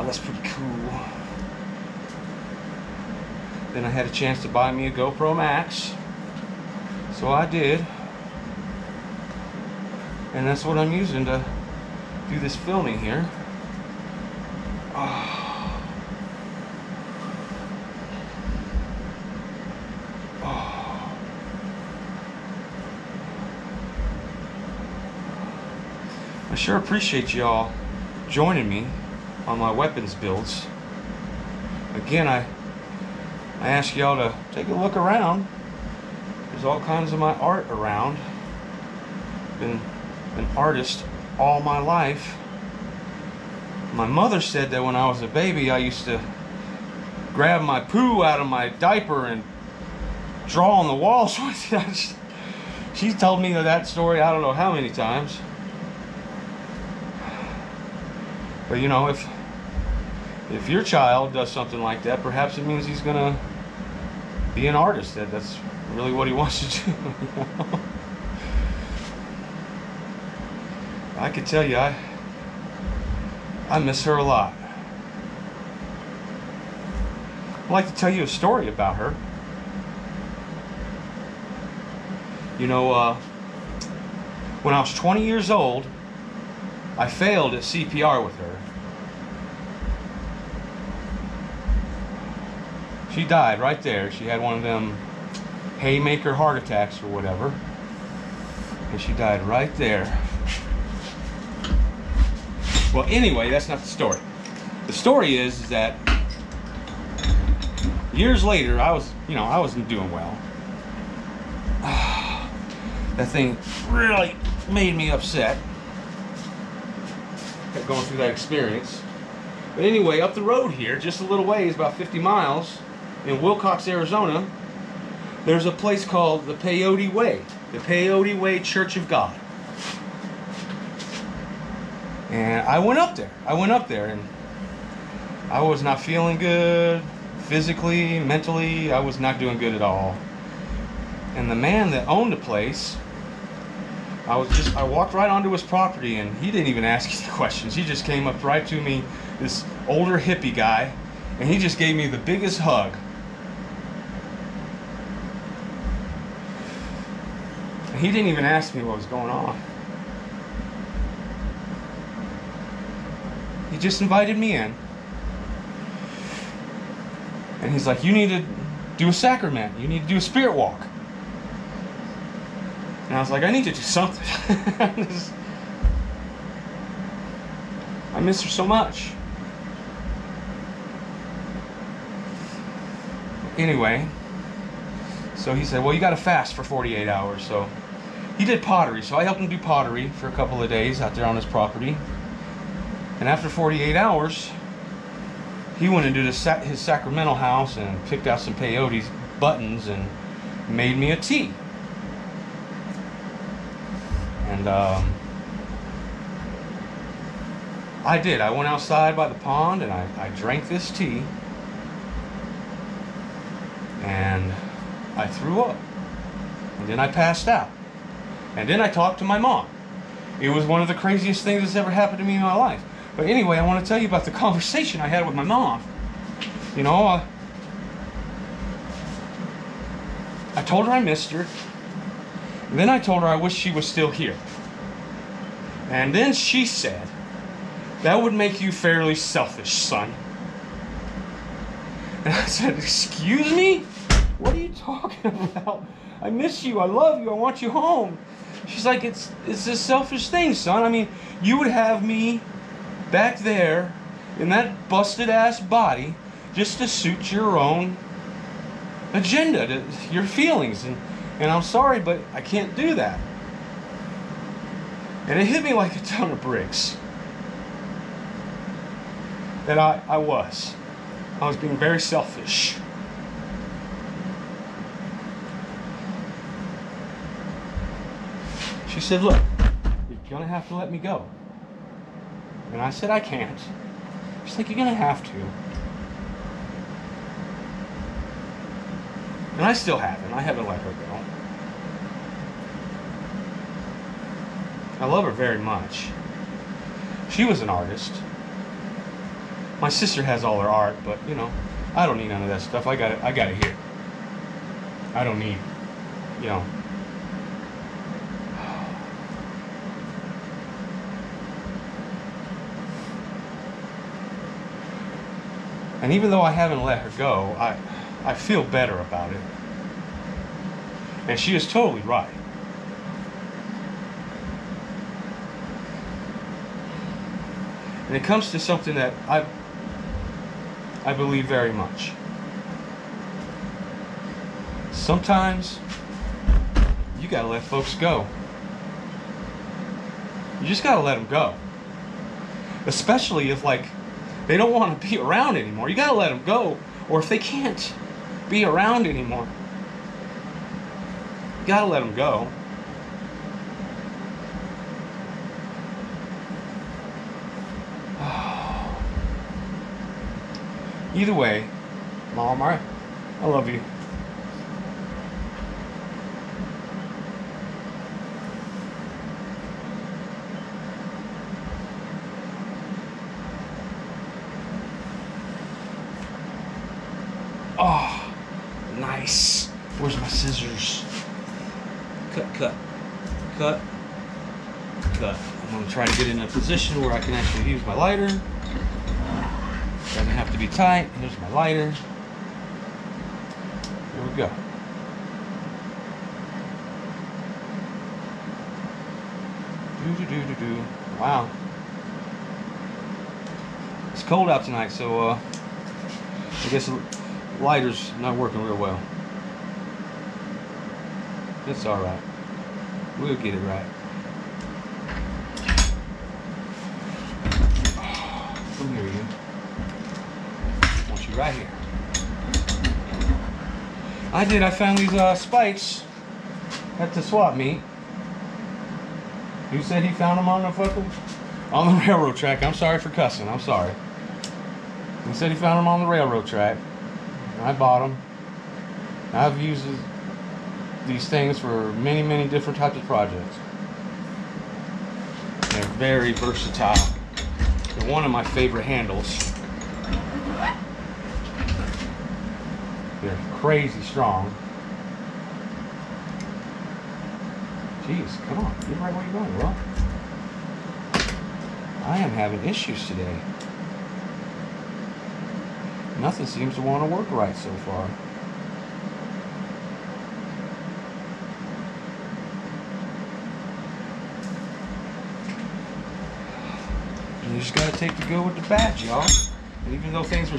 that's pretty cool. Then I had a chance to buy me a GoPro Max. So I did. And that's what I'm using to do this filming here. Oh. Oh. I sure appreciate y'all joining me on my weapons builds. Again, I ask y'all to take a look around. There's all kinds of my art around. Been an artist all my life. My mother said that when I was a baby, I used to grab my poo out of my diaper and draw on the walls with it. She told me that story I don't know how many times. But you know, if your child does something like that, perhaps it means he's gonna be an artist. That's really what he wants to do. You know? I could tell you, I miss her a lot. I'd like to tell you a story about her. You know, when I was 20 years old, I failed at CPR with her. She died right there. She had one of them haymaker heart attacks or whatever. And she died right there. Well, anyway, that's not the story. The story is that years later, I wasn't doing well. That thing really made me upset. Kept going through that experience. But anyway, up the road here, just a little ways, about 50 miles, in Wilcox, Arizona, there's a place called the Peyote Way. The Peyote Way Church of God. And I went up there and I was not feeling good physically, mentally. I was not doing good at all. And the man that owned the place, I walked right onto his property and he didn't even ask any questions. He just came up right to me, this older hippie guy, and he just gave me the biggest hug. And he didn't even ask me what was going on. He just invited me in. And he's like, you need to do a sacrament. You need to do a spirit walk. And I was like, I need to do something. I miss her so much. Anyway, so he said, well, you got to fast for 48 hours. So he did pottery. So I helped him do pottery for a couple of days out there on his property. And after 48 hours, he went into his sacramental house and picked out some peyote buttons and made me a tea. And I did. I went outside by the pond and I drank this tea. And I threw up. And then I passed out. And then I talked to my mom. It was one of the craziest things that's ever happened to me in my life. But anyway, I want to tell you about the conversation I had with my mom. You know, I told her I missed her. And then I told her I wish she was still here. And then she said, that would make you fairly selfish, son. And I said, excuse me? What are you talking about? I miss you, I love you, I want you home. She's like, it's a selfish thing, son. I mean, you would have me back there in that busted ass body just to suit your own agenda, your feelings. And I'm sorry, but I can't do that. And it hit me like a ton of bricks. That I was being very selfish. She said, look, you're gonna have to let me go. And I said, I can't. She's like, you're gonna have to. And I still haven't. I haven't let her go. I love her very much. She was an artist. My sister has all her art, but you know, I don't need none of that stuff. I got it here. I don't need, you know. And even though I haven't let her go, I feel better about it. And she is totally right. And it comes to something that I believe very much. Sometimes you gotta let folks go. You just gotta let them go. Especially if, like, they don't want to be around anymore. You gotta let them go. Or if they can't be around anymore, you gotta let them go. Either way, Mom, I love you. Oh, nice. Where's my scissors? Cut. I'm going to try to get in a position where I can actually use my lighter. Doesn't have to be tight. Here's my lighter. Here we go. Wow. It's cold out tonight, so I guess the lighter's not working real well. It's alright. We'll get it right. Come here, you. I want you right here. I found these spikes at the swap meet. Who said he found them on the railroad track? I'm sorry for cussing. I'm sorry. He said he found them on the railroad track. I bought them. I've used these things for many, many different types of projects. They're very versatile. They're one of my favorite handles. They're crazy strong. Jeez, come on, get right where you're going, Will. I am having issues today. Nothing seems to want to work right so far. You just gotta take the good with the bad, y'all. And even though things were